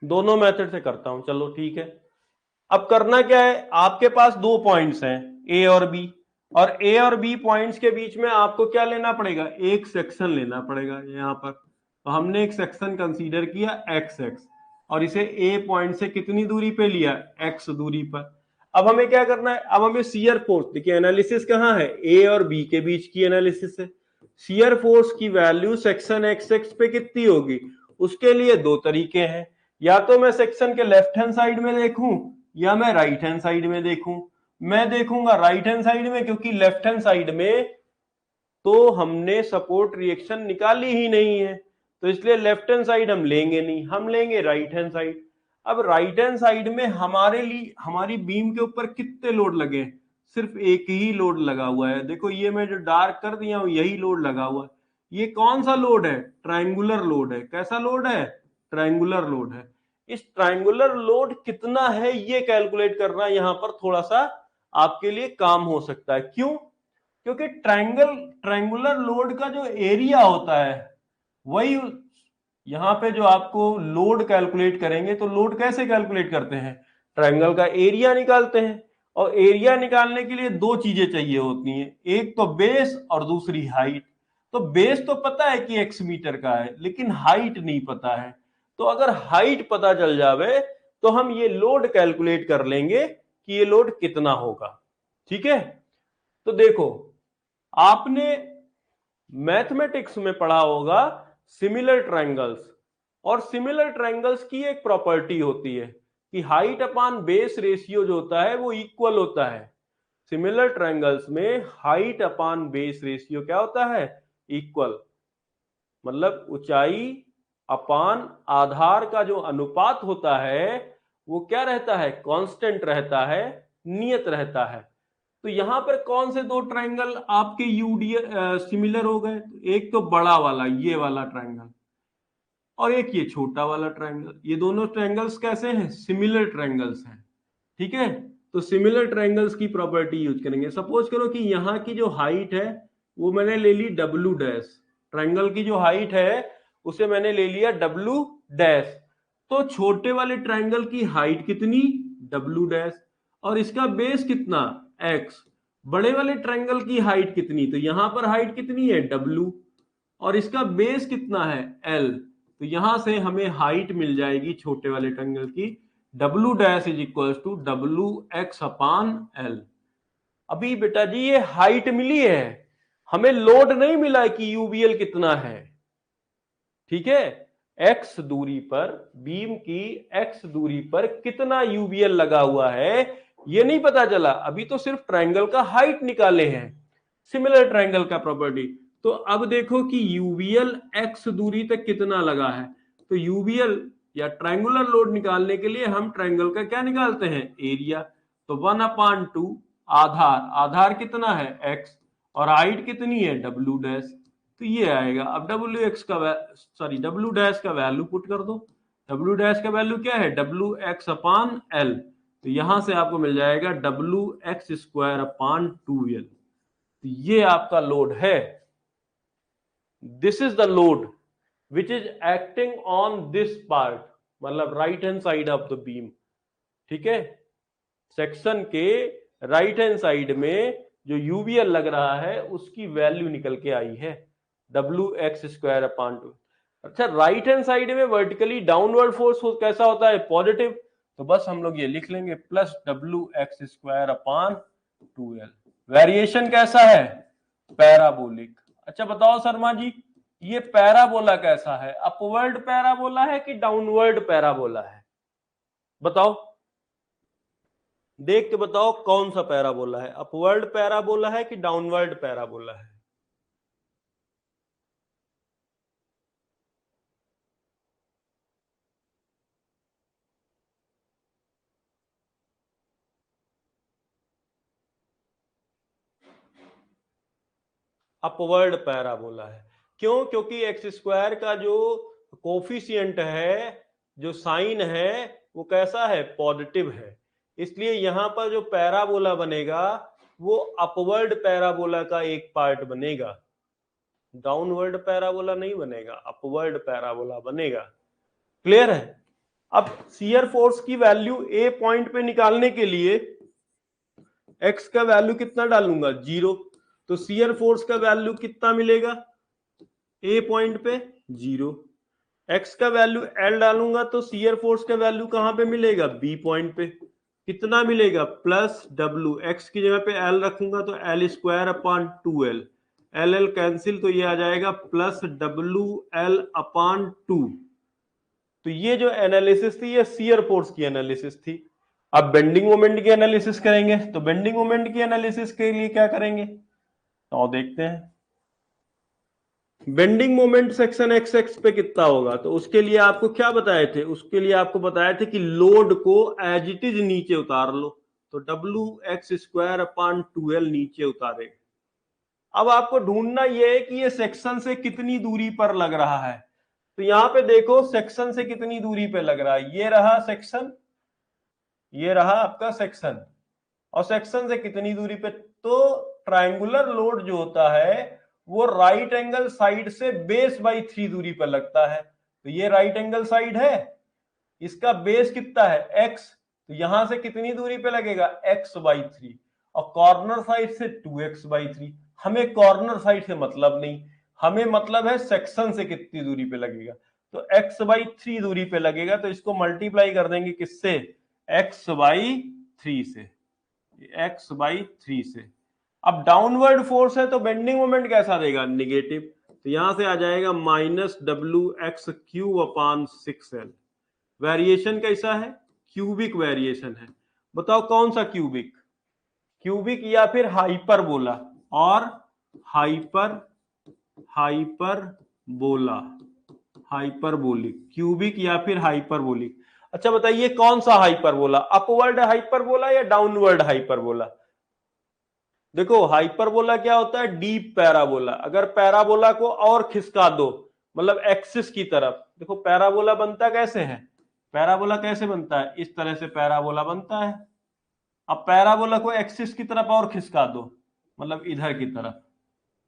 दोनों मेथड से करता हूं, चलो ठीक है। अब करना क्या है, आपके पास दो पॉइंट्स हैं ए और बी, और ए और बी पॉइंट्स के बीच में आपको क्या लेना पड़ेगा, एक सेक्शन लेना पड़ेगा यहां पर। तो हमने एक सेक्शन कंसीडर किया एक्स एक्स, और इसे ए पॉइंट से कितनी दूरी पे लिया, एक्स दूरी पर। अब हमें क्या करना है, अब हमें शियर फोर्स, देखिए एनालिसिस कहां है, ए और बी के बीच की एनालिसिस है। शियर फोर्स की वैल्यू सेक्शन एक्स एक्स पे कितनी होगी, उसके लिए दो तरीके हैं, या तो मैं सेक्शन के लेफ्ट हैंड साइड में देखूं या मैं राइट हैंड साइड में देखूं। मैं देखूंगा राइट हैंड साइड में, क्योंकि लेफ्ट हैंड साइड में तो हमने सपोर्ट रिएक्शन निकाली ही नहीं है, तो इसलिए लेफ्ट हैंड साइड हम लेंगे नहीं, हम लेंगे राइट हैंड साइड। अब राइट हैंड साइड में हमारे लिए, हमारी बीम के ऊपर कितने लोड लगे, सिर्फ एक ही लोड लगा हुआ है। देखो ये मैं जो डार्क कर दिया हूं यही लोड लगा हुआ है। ये कौन सा लोड है, ट्रायंगुलर लोड है। कैसा लोड है, ट्रायंगुलर लोड है। इस ट्रायंगुलर लोड कितना है ये कैलकुलेट करना यहां पर थोड़ा सा आपके लिए काम हो सकता है। क्यों, क्योंकि ट्रायंगुलर लोड का जो एरिया होता है वही यहां पे जो आपको लोड कैलकुलेट करेंगे, तो लोड कैसे कैलकुलेट करते हैं, ट्रायंगल का एरिया निकालते हैं। और एरिया निकालने के लिए दो चीजें चाहिए होती हैं, एक तो बेस और दूसरी हाइट। तो बेस तो पता है कि x मीटर का है, लेकिन हाइट नहीं पता है। तो अगर हाइट पता चल जावे तो हम ये लोड कैलकुलेट कर लेंगे कि ये लोड कितना होगा। ठीक है, तो देखो आपने मैथमेटिक्स में पढ़ा होगा सिमिलर ट्रायंगल्स, और सिमिलर ट्रायंगल्स की एक प्रॉपर्टी होती है कि हाइट अपान बेस रेशियो जो होता है वो इक्वल होता है। सिमिलर ट्रायंगल्स में हाइट अपान बेस रेशियो क्या होता है, इक्वल। मतलब ऊंचाई अपान आधार का जो अनुपात होता है वो क्या रहता है, कांस्टेंट रहता है, नियत रहता है। तो यहां पर कौन से दो ट्रायंगल आपके यूडी सिमिलर हो गए, एक तो बड़ा वाला ये वाला ट्रायंगल, और एक ये छोटा वाला ट्रायंगल। ये दोनों ट्रायंगल्स कैसे हैं, सिमिलर ट्रायंगल्स हैं। ठीक है, तो सिमिलर ट्रायंगल्स की प्रॉपर्टी यूज करेंगे। सपोज करो कि यहाँ की जो हाइट है वो मैंने ले ली डब्ल्यू डैश, ट्रायंगल की जो हाइट है उसे मैंने ले लिया डब्ल्यू डैश। तो छोटे वाले ट्रायंगल की हाइट कितनी, डब्ल्यू डैश, और इसका बेस कितना, एक्स। बड़े वाले ट्रायंगल की हाइट कितनी, तो यहां पर हाइट कितनी है, डब्ल्यू, और इसका बेस कितना है, एल। तो यहां से हमें हाइट मिल जाएगी छोटे वाले ट्रायंगल की, W dash is equal to W X upon L. अभी बेटा जी ये हाइट मिली है, हमें लोड नहीं मिला कि यूबीएल कितना है। ठीक है, एक्स दूरी पर, बीम की एक्स दूरी पर कितना यूबीएल लगा हुआ है ये नहीं पता चला, अभी तो सिर्फ ट्रायंगल का हाइट निकाले हैं, सिमिलर ट्रायंगल का प्रॉपर्टी। तो अब देखो कि यूबीएल एक्स दूरी तक कितना लगा है। तो यूबीएल या ट्रायंगुलर लोड निकालने के लिए हम ट्रायंगल का क्या निकालते हैं, एरिया। तो 1/2 आधार, आधार कितना है एक्स, और हाइट कितनी है डब्ल्यू डैश। तो ये आएगा। अब डब्ल्यू एक्स का सॉरी डब्ल्यू डैश का वैल्यू पुट कर दो। डब्ल्यू डैश का वैल्यू क्या है, डब्ल्यू एक्स अपान एल। तो यहां से आपको मिल जाएगा डब्ल्यू एक्स स्क्वायर अपान 2एल। तो ये आपका लोड है, this is the load which is acting on this part, मतलब right hand side of the beam. ठीक है, सेक्शन के राइट हैंड साइड में जो यूवीएल लग रहा है उसकी वैल्यू निकल के आई है, डब्ल्यू एक्स स्क्वायर अपान 2। अच्छा, राइट हैंड साइड में वर्टिकली डाउनवर्ड फोर्स कैसा होता है, पॉजिटिव। तो बस हम लोग ये लिख लेंगे प्लस WX²/2L। वेरिएशन कैसा है? पैराबोलिक। अच्छा बताओ शर्मा जी, ये पैराबोला कैसा है? अपवर्ड पैराबोला है कि डाउनवर्ड पैराबोला है? बताओ, देख के बताओ कौन सा पैराबोला है, अपवर्ड पैराबोला है कि डाउनवर्ड पैराबोला है? अपवर्ड पैराबोला है। क्यों? क्योंकि x² का जो कोफिशिएंट है, जो साइन है, वो कैसा है? पॉजिटिव है। इसलिए यहां पर जो पैराबोला बनेगा वो अपवर्ड पैराबोला का एक पार्ट बनेगा, डाउनवर्ड पैराबोला नहीं बनेगा, अपवर्ड पैराबोला बनेगा। क्लियर है? अब शियर फोर्स की वैल्यू ए पॉइंट पे निकालने के लिए x का वैल्यू कितना डालूंगा? 0। तो शियर फोर्स का वैल्यू कितना मिलेगा ए पॉइंट पे? 0। x का वैल्यू L डालूंगा तो शियर फोर्स का वैल्यू कहां पे मिलेगा? बी पॉइंट पे। कितना मिलेगा? Plus W। x की जगह पे L रखूंगा तो L²/2L। LL कैंसिल, तो ये आ जाएगा प्लस WL/2। तो ये जो एनालिसिस थी ये शियर फोर्स की एनालिसिस थी। अब बेंडिंग मोमेंट की एनालिसिस करेंगे, तो बेंडिंग मोमेंट की एनालिसिस के लिए क्या करेंगे तो देखते हैं। Bending moment section x x पे कितना होगा? तो उसके लिए आपको क्या बताए थे? उसके लिए आपको बताए थे कि लोड को एज इट इज नीचे उतार लो, तो WX²/2L नीचे उतारे। अब आपको ढूंढना यह है कि ये सेक्शन से कितनी दूरी पर लग रहा है। तो यहां पे देखो सेक्शन से कितनी दूरी पे लग रहा है। ये रहा सेक्शन, ये रहा आपका सेक्शन, और सेक्शन से कितनी दूरी पे? तो ट्रायंगुलर लोड जो होता है वो राइट एंगल साइड से बेस/3 दूरी पर लगता है। तो ये राइट एंगल साइड है, इसका बेस कितना है? x। तो यहां से कितनी दूरी पे लगेगा? x/3। और कॉर्नर साइड से 2x/3। हमें कॉर्नर साइड से मतलब नहीं, हमें मतलब है सेक्शन से कितनी दूरी पे लगेगा। तो x/3 दूरी पे लगेगा, तो इसको मल्टीप्लाई कर देंगे किससे? x/3 से, x/3 से। अब डाउनवर्ड फोर्स है तो बेंडिंग मोमेंट कैसा देगा? निगेटिव। तो यहां से आ जाएगा -WX³/6L। वेरिएशन कैसा है? क्यूबिक वेरिएशन है। बताओ कौन सा क्यूबिक? क्यूबिक या फिर हाइपरबोला? और हाइपरबोला, हाइपरबोलिक। क्यूबिक या फिर हाइपरबोलिक। अच्छा बताइए कौन सा हाइपरबोला? अपवर्ड हाइपरबोला या डाउनवर्ड हाइपरबोला? देखो हाइपरबोला क्या होता है? Deep parabola. अगर पैराबोला को और खिसका दो, मतलब एक्सिस की तरफ, देखो पैराबोला बनता कैसे है? पैराबोला कैसे बनता है? इस तरह से पैराबोला बनता है। अब पैराबोला को एक्सिस की तरफ और खिसका दो, मतलब इधर की तरफ,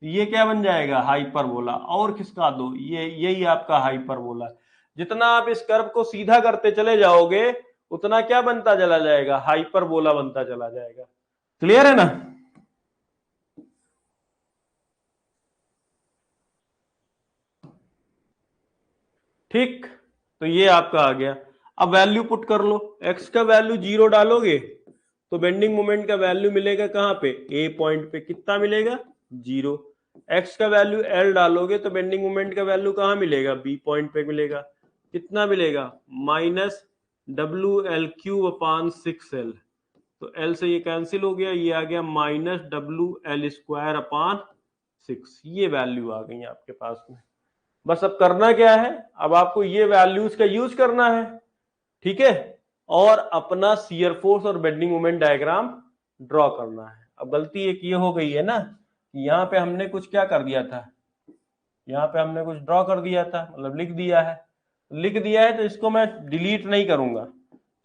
ये क्या बन जाएगा? हाइपरबोला। और खिसका दो, ये यही आपका हाइपरबोला। जितना आप इस कर्व को सीधा करते चले जाओगे उतना क्या बनता चला जाएगा? हाइपरबोला बनता चला जाएगा। क्लियर है ना? ठीक, तो ये आपका आ गया। अब वैल्यू पुट कर लो। x का वैल्यू 0 डालोगे तो बेंडिंग मोमेंट का वैल्यू मिलेगा कहां पे? ए पॉइंट पे। कितना मिलेगा? 0। x का वैल्यू L डालोगे तो बेंडिंग मोमेंट का वैल्यू कहां मिलेगा? बी पॉइंट पे मिलेगा। कितना मिलेगा? -WL³/6L। तो L से ये कैंसिल हो गया, ये आ गया -WL²/6। ये वैल्यू आ गई आपके पास में। बस अब करना क्या है? अब आपको ये वैल्यूज का यूज करना है, ठीक है, और अपना शियर फोर्स और बेंडिंग मोमेंट डायग्राम ड्रॉ करना है। अब गलती एक ये हो गई है ना, यहाँ पे हमने कुछ क्या कर दिया था, यहाँ पे हमने कुछ ड्रॉ कर दिया था, मतलब लिख दिया है। लिख दिया है तो इसको मैं डिलीट नहीं करूंगा,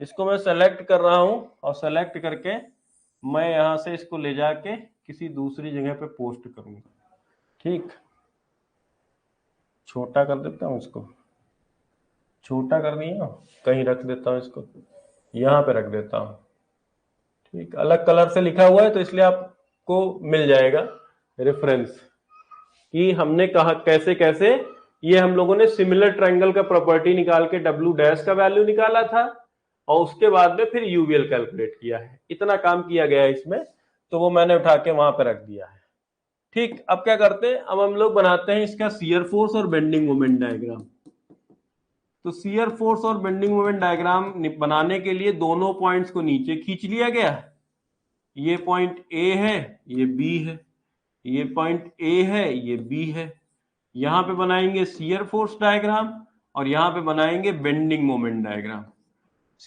इसको मैं सेलेक्ट कर रहा हूं, और सेलेक्ट करके मैं यहां से इसको ले जाके किसी दूसरी जगह पे पोस्ट करूंगा। ठीक, छोटा कर देता हूं इसको, छोटा कर दिया, कहीं रख देता हूं इसको, यहां पे रख देता हूं। ठीक, अलग कलर से लिखा हुआ है तो इसलिए आपको मिल जाएगा रेफरेंस कि हमने कहा कैसे कैसे। ये हम लोगों ने सिमिलर ट्रायंगल का प्रॉपर्टी निकाल के W डैश का वैल्यू निकाला था, और उसके बाद में फिर यूवीएल कैलकुलेट किया है। इतना काम किया गया है इसमें, तो वो मैंने उठा के वहां पे रख दिया है। ठीक, अब क्या करते हैं, अब हम लोग बनाते हैं इसका शियर फोर्स और बेंडिंग मोमेंट डायग्राम। तो शियर फोर्स और बेंडिंग मोमेंट डायग्राम बनाने के लिए दोनों पॉइंट्स को नीचे खींच लिया गया। ये पॉइंट ए है, ये बी है, ये पॉइंट ए है, ये बी है। यहां पे बनाएंगे शियर फोर्स डायग्राम और यहां पे बनाएंगे bending moment diagram.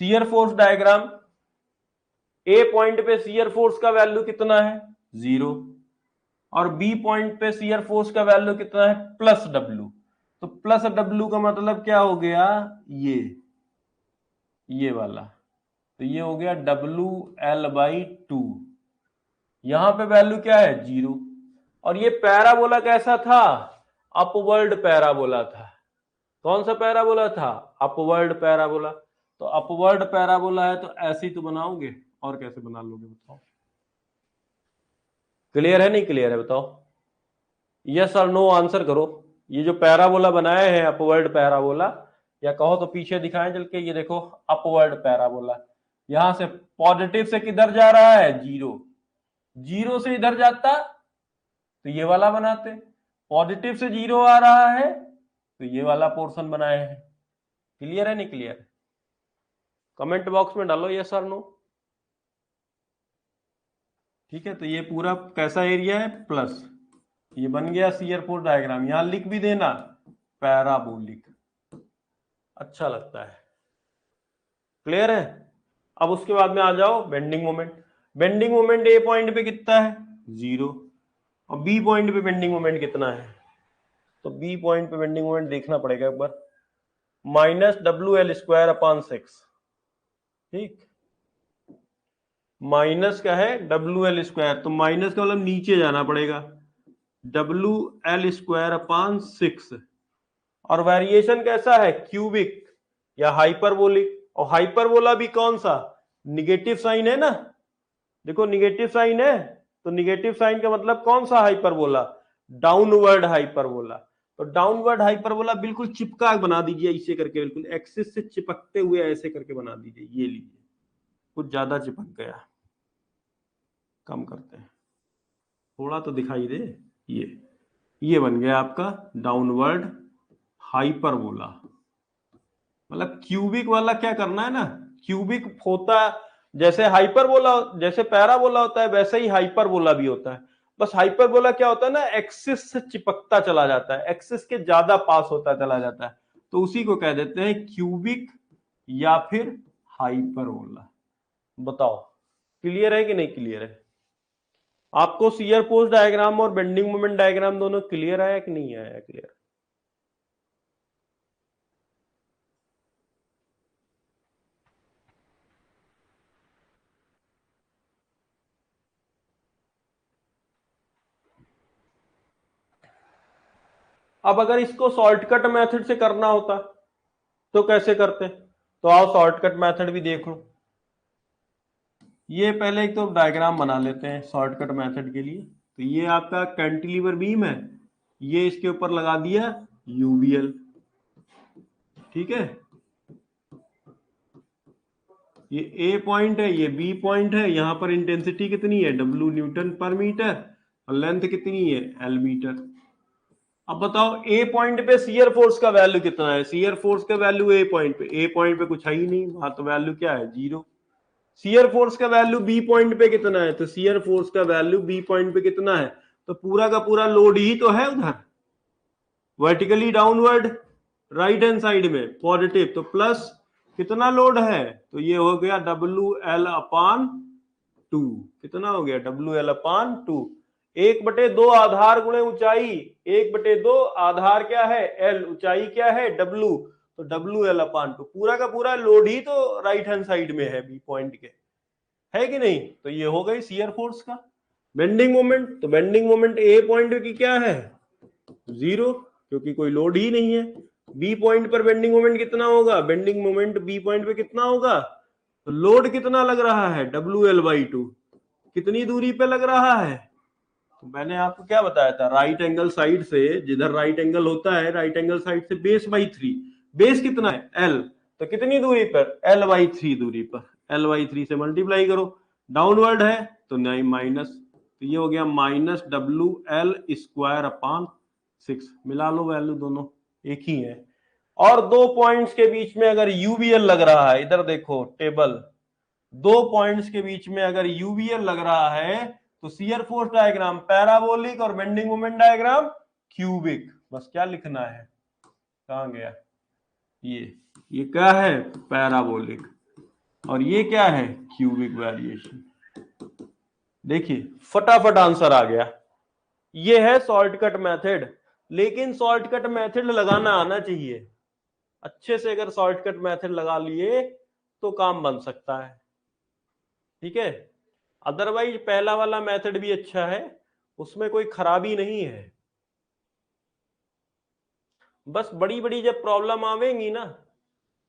Shear force diagram, A point पे शियर फोर्स का वैल्यू कितना है, 0, और बी पॉइंट पे शियर फोर्स का वैल्यू कितना है, प्लस डब्ल्यू। तो प्लस डब्ल्यू का मतलब क्या हो गया, ये वाला, तो ये हो गया WL/2। यहां पे वैल्यू क्या है, 0। और ये पैराबोला कैसा था, अपवर्ड पैराबोला था। कौन सा पैराबोला था, अपवर्ड पैराबोला। तो अपवर्ड पैराबोला है तो ऐसे ही तो बनाओगे, और कैसे बना लोगे बताओ। क्लियर है नहीं क्लियर है बताओ, यस और नो आंसर करो। ये जो पैराबोला बनाए हैं अपवर्ड पैराबोला, या कहो तो पीछे दिखाएं चल के, ये देखो अपवर्ड पैराबोला। यहां से पॉजिटिव से किधर जा रहा है, 0, 0 से इधर जाता तो ये वाला बनाते, पॉजिटिव से 0 आ रहा है तो ये वाला पोर्शन बनाए हैं। क्लियर है नहीं क्लियर, कमेंट बॉक्स में डालो यस और नो। ठीक है, तो ये पूरा कैसा एरिया है, प्लस। ये बन गया शियर फोर्स डायग्राम। यहां लिख भी देना पैराबोलिक, अच्छा लगता है। क्लियर है। अब उसके बाद में आ जाओ बेंडिंग मोमेंट। बेंडिंग मोमेंट ए पॉइंट पे कितना है, 0, और बी पॉइंट पे बेंडिंग मोमेंट कितना है, तो बी पॉइंट पे बेंडिंग मोमेंट देखना पड़ेगा एक बार, -WL²/6। ठीक, माइनस क्या है, WL², तो माइनस का मतलब नीचे जाना पड़ेगा, WL²/6। और वेरिएशन कैसा है, क्यूबिक या हाइपरबोलिक। और हाइपरबोला भी कौन सा, निगेटिव साइन है ना, देखो निगेटिव साइन है, तो निगेटिव साइन का मतलब कौन सा हाइपरबोला, डाउनवर्ड हाइपरबोला। तो डाउनवर्ड हाइपरबोला बिल्कुल चिपका बना दीजिए इसे करके, बिल्कुल एक्सिस से चिपकते हुए ऐसे करके बना दीजिए। ये लीजिए, कुछ ज्यादा चिपक गया, कम करते हैं, थोड़ा तो दिखाई दे। ये बन गया आपका डाउनवर्ड हाइपरबोला। मतलब क्यूबिक वाला क्या करना है ना, क्यूबिक होता जैसे हाइपरबोला, जैसे पैराबोला होता है वैसे ही हाइपरबोला भी होता है। बस हाइपरबोला क्या होता है ना, एक्सिस से चिपकता चला जाता है, एक्सिस के ज्यादा पास होता चला जाता है, तो उसी को कह देते हैं क्यूबिक या फिर हाइपरबोला। बताओ क्लियर है कि नहीं क्लियर है। आपको शियर फोर्स डायग्राम और बेंडिंग मोमेंट डायग्राम दोनों क्लियर आया कि नहीं आया क्लियर। अब अगर इसको शॉर्टकट मेथड से करना होता तो कैसे करते, तो आओ शॉर्टकट मेथड भी देख लो। ये पहले एक तो डायग्राम बना लेते हैं शॉर्टकट मेथड के लिए। तो ये आपका कैंटिलीवर बीम है, ये इसके ऊपर लगा दिया यूवीएल। ठीक है, ये ए पॉइंट है, ये बी पॉइंट है, यहां पर इंटेंसिटी कितनी है, W Nm/मीटर, और लेंथ कितनी है, L मीटर। अब बताओ ए पॉइंट पे शियर फोर्स का वैल्यू कितना है, शियर फोर्स का वैल्यू ए पॉइंट पे कुछ है ही नहीं, वहां तो वैल्यू क्या है, 0। शियर फोर्स का वैल्यू बी पॉइंट पे कितना है, तो शियर फोर्स का वैल्यू बी पॉइंट पे कितना है, तो पूरा का पूरा लोड ही तो है उधर, vertically downward right hand side में पॉजिटिव, तो प्लस कितना लोड है, तो ये हो गया WL/2। कितना हो गया, WL/2। 1/2 आधार गुणे ऊंचाई, 1/2 आधार क्या है, L, ऊंचाई क्या है, W, तो WL/2। पूरा का पूरा लोड ही तो राइट हैंड साइड में है बी पॉइंट के, है कि नहीं। तो ये हो गई शियर फोर्स का। बेंडिंग मोमेंट, तो बेंडिंग मोमेंट ए पॉइंट की क्या है, 0, क्योंकि कोई लोड ही नहीं है। बी पॉइंट पर बेंडिंग मोमेंट कितना होगा, बेंडिंग मोमेंट बी पॉइंट पे कितना होगा, तो लोड कितना लग रहा है, WL/2। कितनी दूरी पे लग रहा है, तो मैंने आपको क्या बताया था, राइट एंगल साइड से, जिधर राइट एंगल होता है, राइट एंगल साइड से बेस/3। बेस कितना है, L, तो कितनी दूरी पर, L/3 दूरी पर, L/3 से मल्टीप्लाई करो, डाउनवर्ड है तो नहीं माइनस, तो ये हो गया -WL² मिला लो वैल्यू, दोनों एक ही है। और दो पॉइंट्स के बीच में अगर यूवीएल लग रहा है, इधर देखो टेबल, दो पॉइंट्स के बीच में अगर यूवीएल लग रहा है तो शियर फोर्स डायग्राम पैराबोलिक और बेंडिंग मोमेंट डायग्राम क्यूबिक। बस क्या लिखना है, कहां गया ये क्या है पैराबोलिक, और ये क्या है क्यूबिक वेरिएशन। देखिए फटाफट आंसर आ गया। ये है शॉर्टकट मेथड, लेकिन शॉर्टकट मेथड लगाना आना चाहिए। अच्छे से अगर शॉर्टकट मेथड लगा लिए तो काम बन सकता है, ठीक है। अदरवाइज पहला वाला मेथड भी अच्छा है, उसमें कोई खराबी नहीं है। बस बड़ी बड़ी जब प्रॉब्लम आवेंगी ना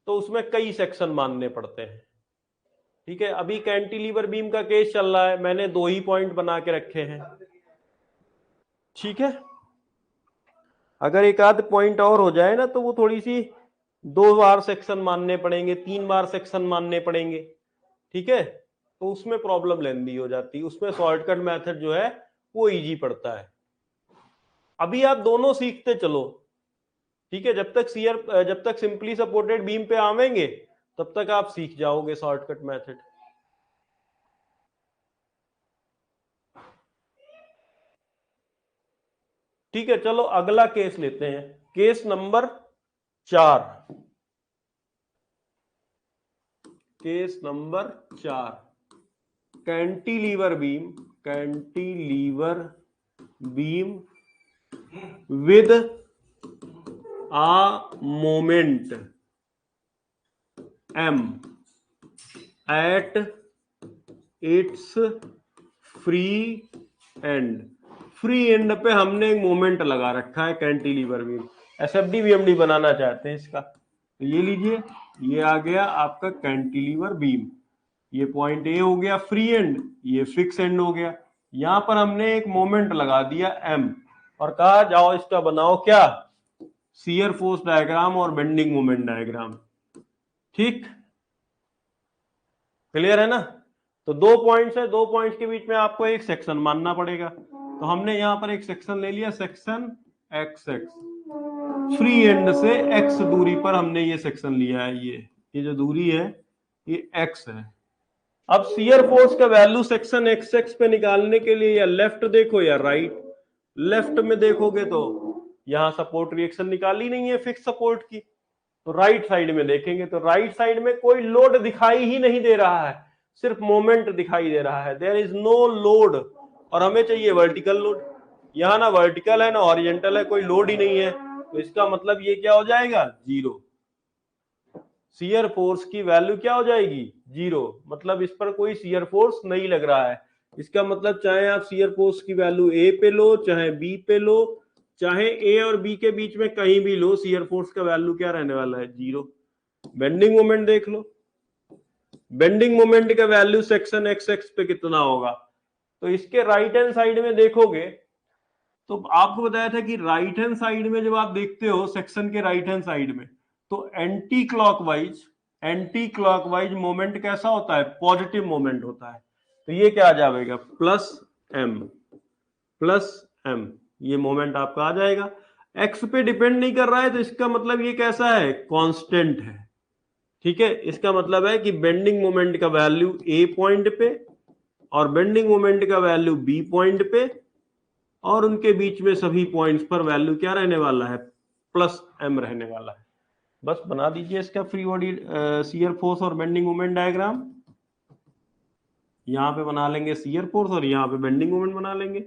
तो उसमें कई सेक्शन मानने पड़ते हैं, ठीक है। अभी कैंटिलीवर बीम का केस चल रहा है, मैंने 2 ही पॉइंट बना के रखे हैं, ठीक है। अगर एक आध पॉइंट और हो जाए ना तो वो थोड़ी सी 2 बार सेक्शन मानने पड़ेंगे, 3 बार सेक्शन मानने पड़ेंगे, ठीक है। तो उसमें प्रॉब्लम लेंदी हो जाती है, उसमें शॉर्टकट मेथड जो है वो इजी पड़ता है। अभी आप दोनों सीखते चलो, ठीक है। जब तक सिंपली सपोर्टेड बीम पे आवेंगे तब तक आप सीख जाओगे शॉर्टकट मेथड। ठीक है, चलो अगला केस लेते हैं, case number 4। Case number 4, cantilever beam with a moment m at its free end पे हमने एक मोमेंट लगा रखा है कैंटिलीवर बीम, एसएफडी बीएमडी बनाना चाहते हैं इसका। तो ये लीजिए, ये आ गया आपका कैंटिलीवर बीम, ये पॉइंट ए हो गया फ्री एंड, ये फिक्स एंड हो गया। यहां पर हमने एक मोमेंट लगा दिया m और कहा जाओ इसका बनाओ क्या, शियर फोर्स डायग्राम और बेंडिंग मोमेंट डायग्राम। ठीक, क्लियर है ना। तो 2 पॉइंट्स है, 2 पॉइंट्स के बीच में आपको एक सेक्शन मानना पड़ेगा। तो हमने यहां पर एक सेक्शन ले लिया, section x x, free and से x दूरी पर हमने ये सेक्शन लिया है, ये जो दूरी है ये x है। अब शियर फोर्स का वैल्यू सेक्शन एक्स एक्स पे निकालने के लिए या लेफ्ट देखो या राइट। लेफ्ट में देखोगे तो यहां सपोर्ट रिएक्शन निकाली नहीं है फिक्स सपोर्ट की, तो राइट साइड में देखेंगे तो राइट साइड में कोई लोड दिखाई ही नहीं दे रहा है, सिर्फ मोमेंट दिखाई दे रहा है, देयर इज नो लोड। और हमें चाहिए वर्टिकल लोड, यहां ना वर्टिकल है ना हॉरिजॉन्टल है, कोई लोड ही नहीं है, तो इसका मतलब ये क्या हो जाएगा, जीरो। शियर फोर्स की वैल्यू क्या हो जाएगी, जीरो, मतलब इस पर कोई शियर फोर्स नहीं लग रहा है। इसका मतलब चाहे आप शियर फोर्स की वैल्यू ए पे लो चाहे बी पे लो, चाहे ए और बी के बीच में कहीं भी लो, शियर फोर्स का वैल्यू क्या रहने वाला है, जीरो। बेंडिंग मोमेंट देख लो, बेंडिंग मोमेंट का वैल्यू सेक्शन एक्स एक्स पे कितना होगा, तो इसके राइट हैंड साइड में देखोगे तो आपको बताया था कि राइट हैंड साइड में जब आप देखते हो सेक्शन के राइट हैंड साइड में, तो एंटी क्लॉकवाइज मोमेंट कैसा होता है, पॉजिटिव मोमेंट होता है। तो ये क्या आ जाएगा, प्लस एम, ये मोमेंट आपका आ जाएगा। एक्स पे डिपेंड नहीं कर रहा है तो इसका मतलब ये कैसा है, कांस्टेंट है, ठीक है। इसका मतलब है कि बेंडिंग मोमेंट का वैल्यू ए पॉइंट पे और बेंडिंग मोमेंट का वैल्यू बी पॉइंट पे, और उनके बीच में सभी पॉइंट्स पर वैल्यू क्या रहने वाला है, प्लस एम रहने वाला है। बस बना दीजिए इसका फ्री बॉडी शियर फोर्स और बेंडिंग मोमेंट डायग्राम। यहां पे बना लेंगे शियर फोर्स और यहां पे बेंडिंग मोमेंट बना लेंगे।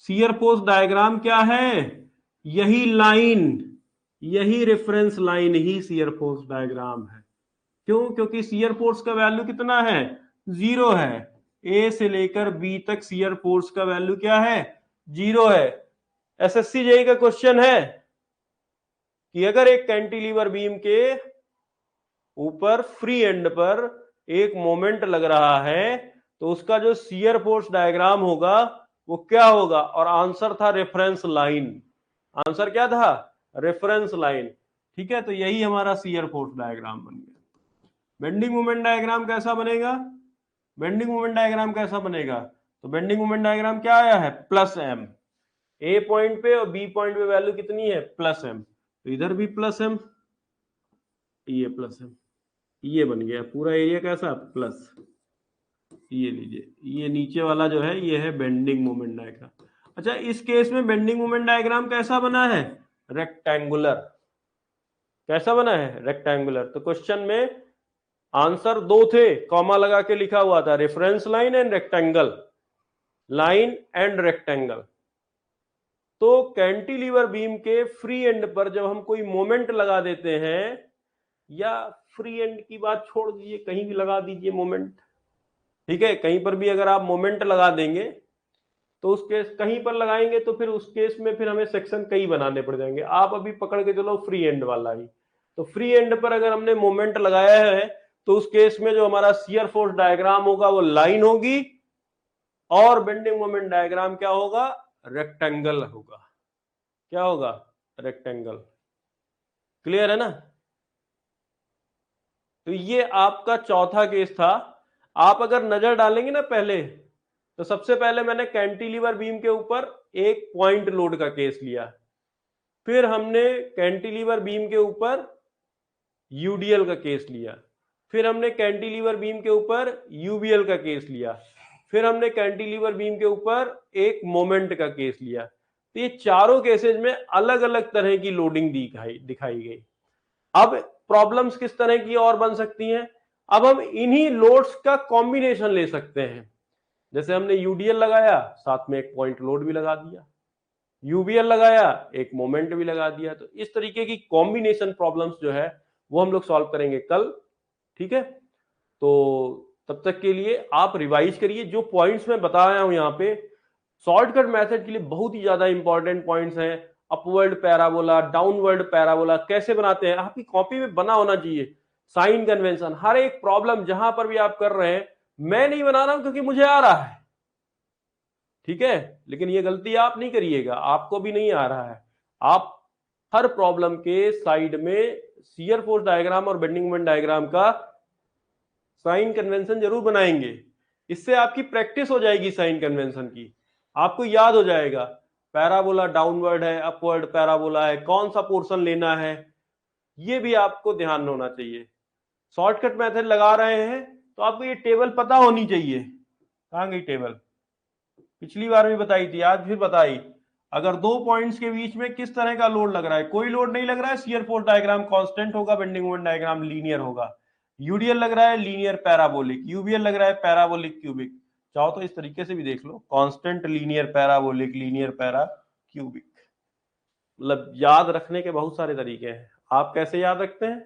शियर फोर्स डायग्राम क्या है, यही लाइन, यही रेफरेंस लाइन ही शियर फोर्स डायग्राम है। क्यों, क्योंकि शियर फोर्स का वैल्यू कितना है, जीरो है। ए से लेकर बी तक शियर फोर्स का वैल्यू क्या है, जीरो है। एसएससी जेई का क्वेश्चन है कि अगर एक कैंटिलीवर बीम के ऊपर फ्री एंड पर एक मोमेंट लग रहा है तो उसका जो शियर फोर्स डायग्राम होगा वो क्या होगा, और आंसर था रेफरेंस लाइन। आंसर क्या था, रेफरेंस लाइन, ठीक है। तो यही हमारा शियर फोर्स डायग्राम बन गया। बेंडिंग मोमेंट डायग्राम कैसा बनेगा? बेंडिंग मोमेंट डायग्राम कैसा बनेगा? तो बेंडिंग मोमेंट डायग्राम क्या आया है? Plus M. ए पॉइंट पे और बी पॉइंट पे वैल्यू कितनी है? Plus M. तो इधर भी प्लस एम, ये प्लस एम, ये बन गया पूरा एरिया कैसा? प्लस। ये लीजिए, ये नीचे वाला जो है ये है बेंडिंग मोमेंट डायग्राम। अच्छा, इस केस में बेंडिंग मोमेंट डायग्राम कैसा बना है? रेक्टेंगुलर। कैसा बना है? रेक्टेंगुलर। तो क्वेश्चन में आंसर दो थे, कॉमा लगा के लिखा हुआ था, reference line and rectangle, line and rectangle. तो कैंटिलीवर बीम के फ्री एंड पर जब हम कोई मोमेंट लगा देते हैं, या फ्री एंड की बात छोड़ दीजिए, कहीं भी लगा दीजिए मोमेंट, ठीक है, कहीं पर भी अगर आप मोमेंट लगा देंगे तो उस केस, कहीं पर लगाएंगे तो फिर उस केस में फिर हमें सेक्शन कई बनाने पड़ जाएंगे। आप अभी पकड़ के चलो फ्री एंड वाला ही। तो फ्री एंड पर अगर हमने मोमेंट लगाया है तो उस केस में जो हमारा शियर फोर्स डायग्राम होगा वो लाइन होगी, और बेंडिंग मोमेंट डायग्राम क्या होगा? रेक्टेंगल होगा। क्या होगा? रेक्टेंगल। क्लियर है ना? तो ये आपका चौथा केस था। आप अगर नजर डालेंगे ना पहले, तो सबसे पहले मैंने कैंटिलीवर बीम के ऊपर एक पॉइंट लोड का केस लिया, फिर हमने कैंटिलीवर बीम के ऊपर यूडीएल का केस लिया, फिर हमने कैंटिलीवर बीम के ऊपर यूबीएल का केस लिया, फिर हमने कैंटिलीवर बीम के ऊपर एक मोमेंट का केस लिया। तो ये चारों केसेस में अलग अलग तरह की लोडिंग दिखाई गई। अब प्रॉब्लम्स किस तरह की और बन सकती हैं? अब हम इन्हीं लोड्स का कॉम्बिनेशन ले सकते हैं। जैसे हमने यूडीएल लगाया, साथ में एक पॉइंट लोड भी लगा दिया, यूबीएल लगाया, एक मोमेंट भी लगा दिया। तो इस तरीके की कॉम्बिनेशन प्रॉब्लम्स जो है वो हम लोग सॉल्व करेंगे कल। ठीक है, तो तब तक के लिए आप रिवाइज करिए जो पॉइंट्स मैं बताया हूं यहाँ पे। शॉर्टकट मेथड के लिए बहुत ही ज्यादा इंपॉर्टेंट पॉइंट्स हैं। अपवर्ड पैराबोला, डाउनवर्ड पैराबोला कैसे बनाते हैं, आपकी कॉपी में बना होना चाहिए। साइन कन्वेंशन, हर एक प्रॉब्लम जहां पर भी आप कर रहे हैं, मैं नहीं बना रहा हूं क्योंकि मुझे आ रहा है, ठीक है, लेकिन ये गलती आप नहीं करिएगा, आपको भी नहीं आ रहा है। आप हर प्रॉब्लम के साइड में शियर फोर्स डायग्राम और बेंडिंग मोमेंट डायग्राम का साइन कन्वेंशन जरूर बनाएंगे। इससे आपकी प्रैक्टिस हो जाएगी साइन कन्वेंशन की, आपको याद हो जाएगा पैराबोला डाउनवर्ड है, अपवर्ड पैराबोला है, कौन सा पोर्शन लेना है, ये भी आपको ध्यान में होना चाहिए। शॉर्टकट मेथड लगा रहे हैं तो आपको ये टेबल पता होनी चाहिए। कहां गई टेबल? पिछली बार भी बताई थी, आज फिर बताई। अगर दो पॉइंट्स के बीच में किस तरह का लोड लग रहा है, कोई लोड नहीं लग रहा है, शियर फोर्स डायग्राम कांस्टेंट होगा, बेंडिंग मोमेंट डायग्राम लीनियर होगा। यूडीएल लग रहा है लीनियर पैराबोलिक, यूबीएल लग रहा है पैराबोलिक क्यूबिक। चाहो तो इस तरीके से भी देख लो, constant linear parabolic, linear para cubic. मतलब याद रखने के बहुत सारे तरीके हैं, आप कैसे याद रखते हैं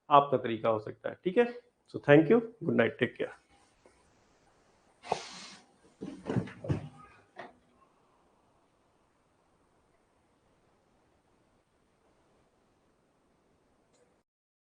आपका तरीका हो सकता है। ठीक है, so thank you, good night, take care.